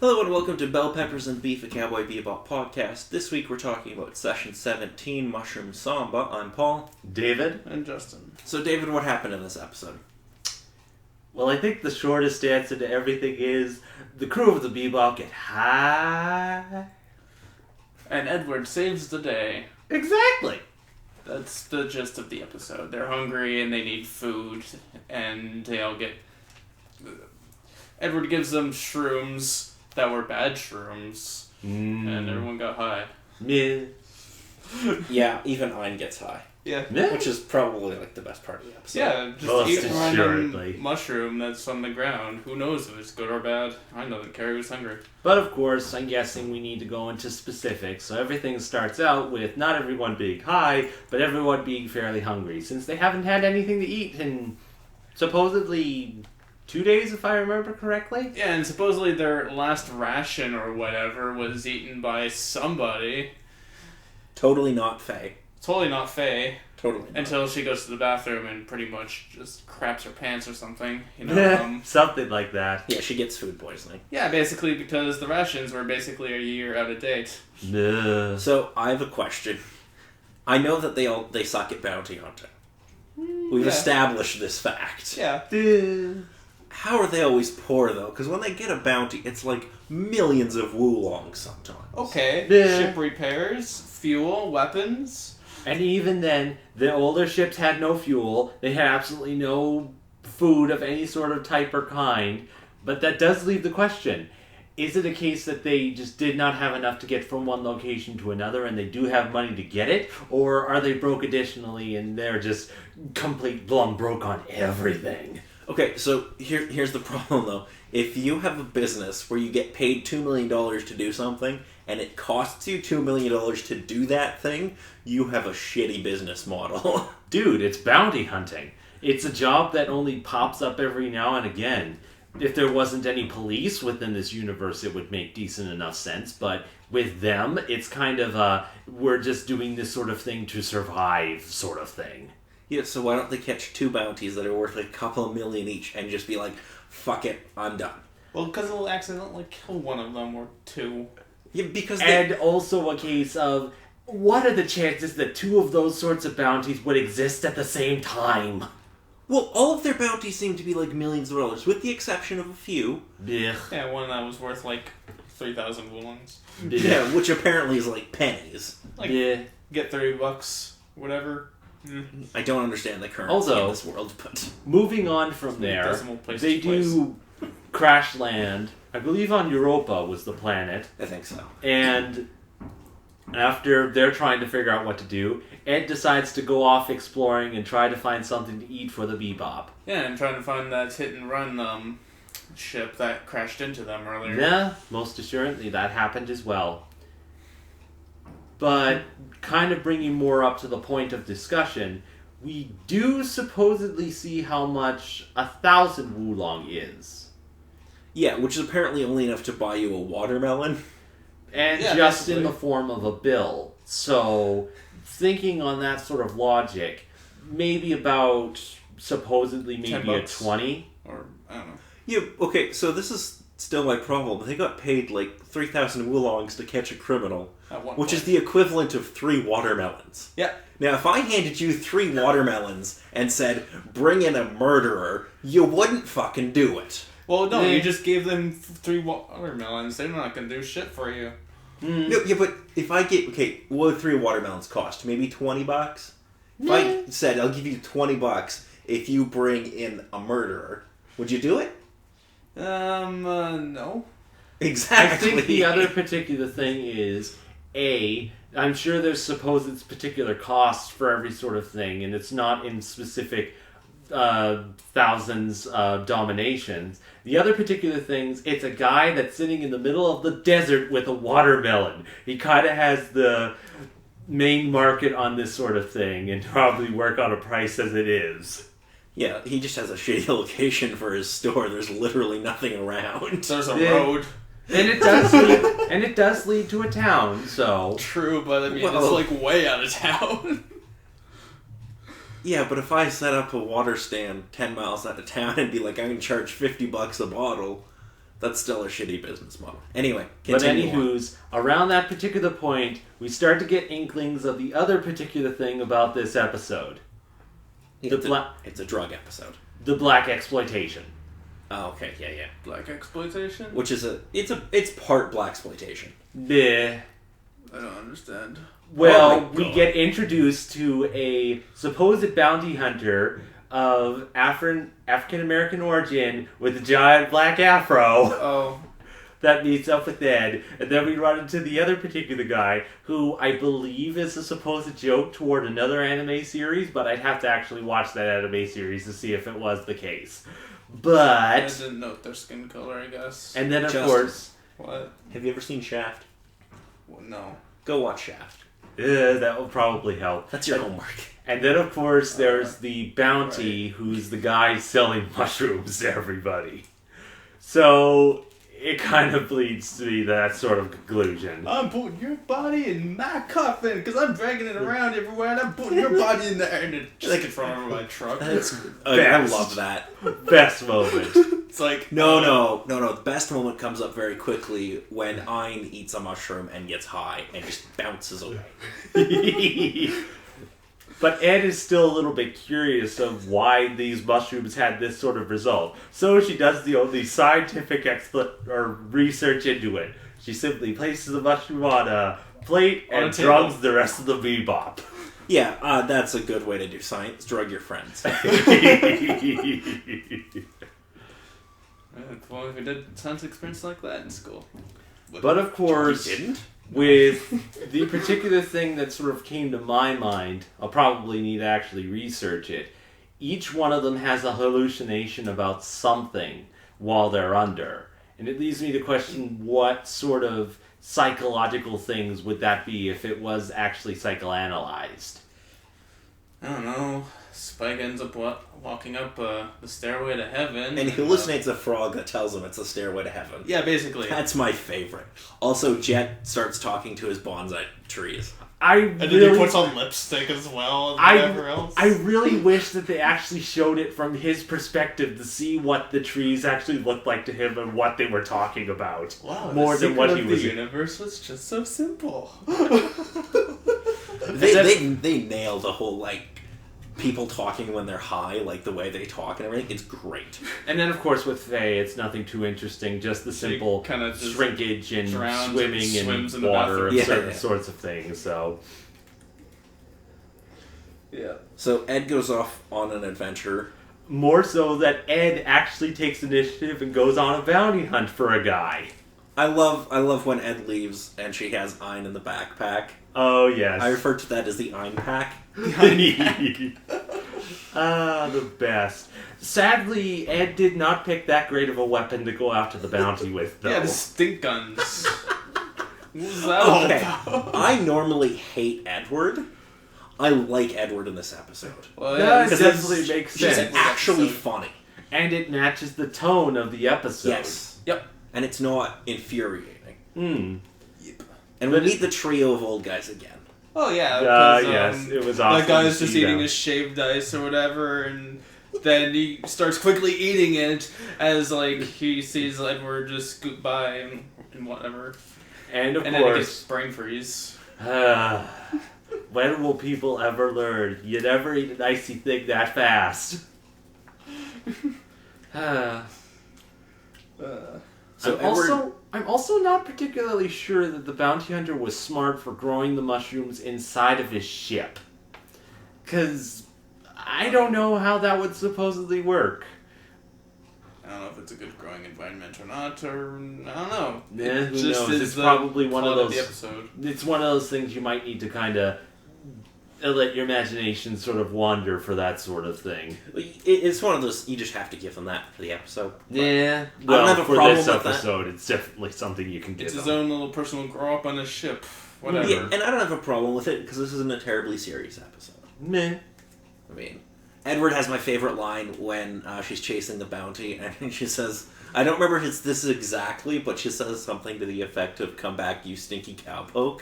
Hello and welcome to Bell Peppers and Beef, a Cowboy Bebop podcast. This week we're talking about Session 17, Mushroom Samba. I'm Paul. David. And Justin. So David, what happened in this episode? Well, I think the shortest answer to everything is the crew of the Bebop get high. And Edward saves the day. Exactly. That's the gist of the episode. They're hungry and they need food, and they all get... Edward gives them shrooms that were bad shrooms, and everyone got high. Yeah. Yeah, even Ein gets high. Yeah. Which is probably like the best part of the episode. Yeah, just Most eat a assuredly. random mushroom that's on the ground. Who knows if it's good or bad? I doesn't care, he was hungry. But of course, I'm guessing we need to go into specifics. So everything starts out with not everyone being high, but everyone being fairly hungry, since they haven't had anything to eat in supposedly 2 days, if I remember correctly. Yeah, and supposedly their last ration or whatever was eaten by somebody. Totally not Faye. Totally not Faye. Totally not. Until she goes to the bathroom and pretty much just craps her pants or something. You know, Something like that. Yeah, she gets food poisoning. Yeah, basically because the rations were basically a year out of date. No. So, I have a question. I know that they suck at bounty hunting. We've established this fact. Yeah. How are they always poor, though? Because when they get a bounty, it's like millions of wulongs sometimes. Okay. Yeah. Ship repairs, fuel, weapons. And even then, the older ships had no fuel. They had absolutely no food of any sort of type or kind. But that does leave the question. Is it a case that they just did not have enough to get from one location to another and they do have money to get it? Or are they broke additionally and they're just complete plumb broke on everything? Okay, so here's the problem, though. If you have a business where you get paid $2 million to do something, and it costs you $2 million to do that thing, you have a shitty business model. Dude, it's bounty hunting. It's a job that only pops up every now and again. If there wasn't any police within this universe, it would make decent enough sense, but with them, it's kind of a, we're just doing this sort of thing to survive sort of thing. Yeah, so why don't they catch 2 bounties that are worth like a couple of million each and just be like, fuck it, I'm done. Well, because they'll accidentally kill one of them or two. Yeah, because And also a case of, what are the chances that 2 of those sorts of bounties would exist at the same time? Well, all of their bounties seem to be like millions of dollars, with the exception of a few. Ugh. Yeah, one that was worth like 3,000 wulongs. Yeah, which apparently is like pennies. Like, Yeah. get $30, whatever. I don't understand the currency Also, in this world, but... Moving on from there, Decimal place they to place. do crash land. I believe on Europa was the planet. I think so. And after they're trying to figure out what to do, Ed decides to go off exploring and try to find something to eat for the Bebop. Yeah, and trying to find that hit-and-run ship that crashed into them earlier. Yeah, most assuredly that happened as well. But kind of bringing more up to the point of discussion, we do supposedly see how much 1,000 wulong is. Yeah, which is apparently only enough to buy you a watermelon. And Yeah, just basically. in the form of a bill. So, thinking on that sort of logic, maybe about, supposedly maybe a $10. 20. Or, I don't know. Yeah, okay, so this is still my problem. They got paid like 3,000 wulongs to catch a criminal, At one which point. is the equivalent of 3 watermelons. Yeah. Now, if I handed you 3 watermelons and said, bring in a murderer, you wouldn't fucking do it. Well, no, Yeah. you just gave them 3 watermelons. They're not going to do shit for you. No, yeah, but if I get... Okay, what would 3 watermelons cost? Maybe $20? If I said, I'll give you $20 if you bring in a murderer, would you do it? No. Exactly. I think the other particular thing is, I'm sure there's supposed particular costs for every sort of thing, and it's not in specific thousands dominations. The other particular things, it's a guy that's sitting in the middle of the desert with a watermelon. He kind of has the main market on this sort of thing, and probably work on a price as it is. Yeah, he just has a shitty location for his store. There's literally nothing around. There's a Yeah. road. And it does lead to a town, so... True, but I mean, Well- it's like way out of town. Yeah, but if I set up a water stand 10 miles out of town and be like, I'm going to charge $50 a bottle, That's still a shitty business model. Anyway, But continue on. anywho's, around that particular point, we start to get inklings of the other particular thing about this episode. It's a drug episode. The black exploitation. Oh, okay, yeah. Black exploitation? Which is it's part blaxploitation. Bleh. I don't understand. Well, Oh my we God. get introduced to a supposed bounty hunter of African-American origin with a giant black afro Oh. that meets up with Ed. And then we run into the other particular guy, who I believe is a supposed joke toward another anime series, but I'd have to actually watch that anime series to see if it was the case. I But... didn't note their skin color, I guess. And then, of Justin. course... What? Have you ever seen Shaft? Well, no. Go watch Shaft. That will probably help. That's your homework. And then, of course, there's the bounty, who's the guy selling mushrooms to everybody. So, it kind of leads to me that sort of conclusion. I'm putting your body in my coffin because I'm dragging it around everywhere and I'm putting your body in there and it's just in front of my truck. That's I Best. love that. Best moment. It's like... No. The best moment comes up very quickly when Ein eats a mushroom and gets high and just bounces away. But Ed is still a little bit curious of why these mushrooms had this sort of result. So she does the scientific research into it. She simply places the mushroom on a plate On a and table. drugs the rest of the bebop. Yeah, that's a good way to do science. Drug your friends. Well, if we did science experience like that in school. But of course, You didn't? with the particular thing that sort of came to my mind, I'll probably need to actually research it. Each one of them has a hallucination about something while they're under. And it leads me to question what sort of psychological things would that be if it was actually psychoanalyzed. I don't know. Spike ends up walking up the stairway to heaven. And he hallucinates a frog that tells him it's a stairway to heaven. Yeah, basically. That's my favorite. Also, Jet starts talking to his bonsai trees. And then he puts on lipstick as well and whatever else. I really wish that they actually showed it from his perspective to see what the trees actually looked like to him and what they were talking about. Wow, more the than what he secret of was. the universe was just so simple. They nail the whole, like, people talking when they're high, like the way they talk and everything. It's great. And then, of course, with Faye, it's nothing too interesting. Just the simple kind of just shrinkage and drowns and swimming swims and in the water and bathroom. certain Yeah. sorts of things. So, Yeah. So Ed goes off on an adventure. more so that Ed actually takes initiative and goes on a bounty hunt for a guy. I love when Ed leaves and she has Ein in the backpack. Oh yes. I refer to that as the Ein pack. The best. Sadly, Ed did not pick that great of a weapon to go after the bounty with, though. Yeah, the stink guns. What was that all Okay, about? I normally hate Edward. I like Edward in this episode. Well, That this definitely is- makes She's sense. actually episode. funny. And it matches the tone of the episode. Yes. Yep. And it's not infuriating. Hmm. Yep. And we meet the trio of old guys again. Oh yeah. 'cause, Yes, it was awesome. That guy's to just see eating them. his shaved ice or whatever, and then he starts quickly eating it as like he sees Edward just scoot by and whatever, And of and then it gets course, brain freeze. when will people ever learn? You never eat an icy thing that fast. So Edward, I'm also not particularly sure that the bounty hunter was smart for growing the mushrooms inside of his ship. Because I don't know how that would supposedly work. I don't know if it's a good growing environment or not, or I don't know. Yeah, It who just knows? is It's the probably one of plot those. the episode. It's one of those things you might need to kind of let your imagination sort of wander for that sort of thing. it's one of those, you just have to give them that for the episode. Yeah, I well, don't have a for problem this with that. episode, it's definitely something you can It's give his them. own little personal grow up on a ship. Whatever. Yeah, and I don't have a problem with it because this isn't a terribly serious episode. Meh. I mean, Edward has my favorite line when she's chasing the bounty, and she says, I don't remember this exactly, but she says something to the effect of, come back, you stinky cowpoke.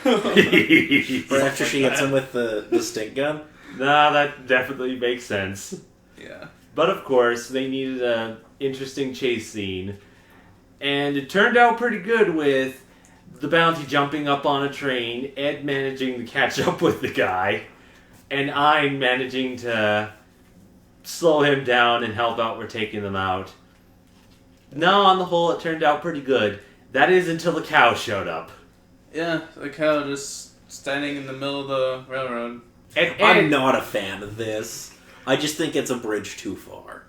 Right after she hits him with the stink gun. Nah, that definitely makes sense. Yeah. But of course, they needed an interesting chase scene. And it turned out pretty good with the bounty jumping up on a train, Ed managing to catch up with the guy, and Ein managing to slow him down and help out with taking them out. No, on the whole, it turned out pretty good. That is until the cow showed up. Yeah, the cow just standing in the middle of the railroad. And I'm not a fan of this. I just think it's a bridge too far.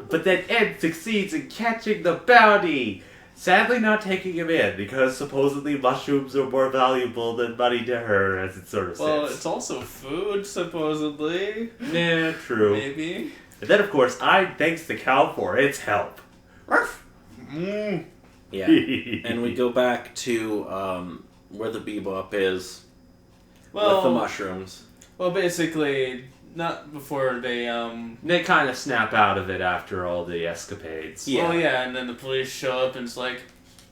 But then Ed succeeds in catching the bounty. Sadly not taking him in, because supposedly mushrooms are more valuable than money to her, as it sort of Well, says. it's also food, supposedly. Yeah, true. Maybe. And then, of course, I thanks the cow for its help. Mm. Yeah. And we go back to where the Bebop is with the mushrooms. Well, basically, not before they, They kind of snap out of it after all the escapades. Yeah. Well, yeah, and then the police show up and it's like,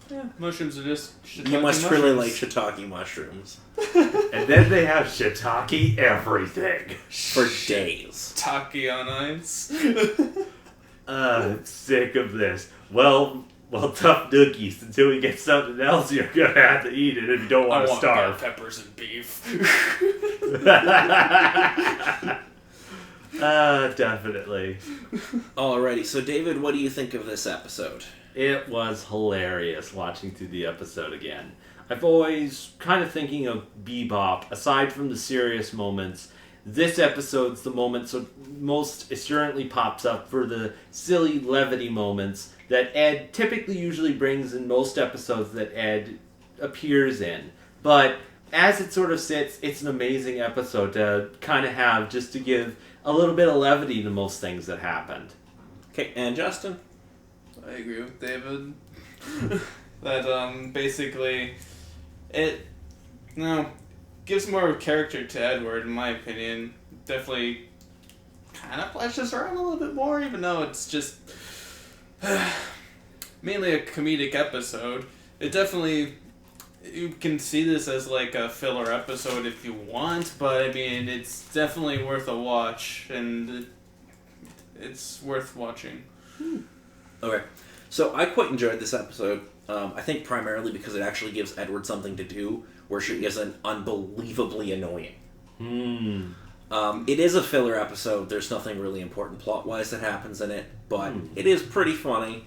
yeah, mushrooms are just shiitake You must mushrooms. really like shiitake mushrooms. And then they have shiitake everything. For days. Taki on ice. I'm sick of this. Well, tough nookies. Until we get something else, you're gonna have to eat it if you don't want to starve. bell peppers and beef. Definitely. Alrighty, so David, what do you think of this episode? It was hilarious watching through the episode again. I've always kind of thinking of Bebop, aside from the serious moments, this episode's the moment so most assuredly pops up for the silly levity moments that Ed typically usually brings in most episodes that Ed appears in. But as it sort of sits, it's an amazing episode to kind of have just to give a little bit of levity to most things that happened. Okay, and Justin? I agree with David. That, basically, it, gives more character to Edward, in my opinion. Definitely kind of fleshes her out a little bit more, even though it's just mainly a comedic episode. It definitely, you can see this as like a filler episode if you want, but I mean, it's definitely worth a watch, and it's worth watching. Okay, so I quite enjoyed this episode. I think primarily because it actually gives Edward something to do where she isn't unbelievably annoying. It is a filler episode. There's nothing really important plot-wise that happens in it, but it is pretty funny,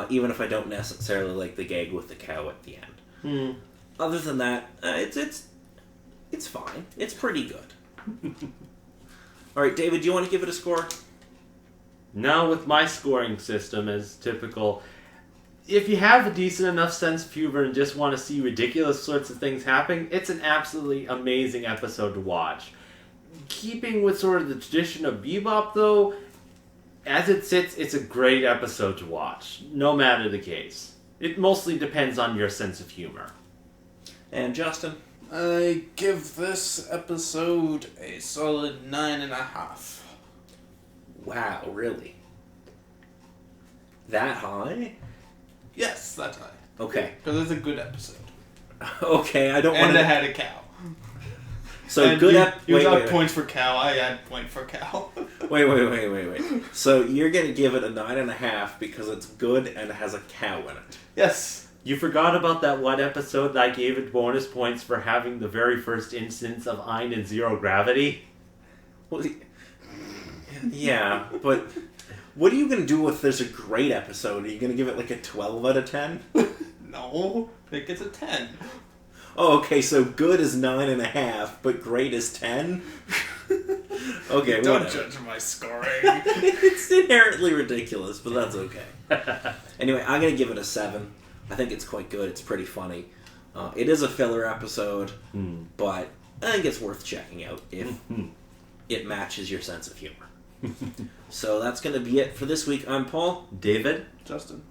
even if I don't necessarily like the gag with the cow at the end. Other than that, it's fine. It's pretty good. Alright, David, do you want to give it a score? Now with my scoring system as typical, if you have a decent enough sense of humor and just want to see ridiculous sorts of things happening, it's an absolutely amazing episode to watch. Keeping with sort of the tradition of Bebop, though, as it sits, it's a great episode to watch, no matter the case. It mostly depends on your sense of humor. And Justin? I give this episode a solid 9.5. Wow, really? That high? Yes, that's high. Okay. Because it's a good episode. Okay, I don't want And I to... had a cow. So and good you Wait, got wait, points for cow, I had point for cow. wait. So you're going to give it a 9.5 because it's good and has a cow in it. Yes. You forgot about that one episode that I gave it bonus points for having the very first instance of Ein in zero gravity? Well, yeah, but what are you going to do if there's a great episode? Are you going to give it like a 12 out of 10? No, I think it's a 10. Oh, okay, so good is 9.5, but great is 10? Okay, Don't whatever. judge my scoring. It's inherently ridiculous, but that's okay. Anyway, I'm going to give it a 7. I think it's quite good. It's pretty funny. It is a filler episode, but I think it's worth checking out if it matches your sense of humor. So that's going to be it for this week. I'm Paul. David? Justin.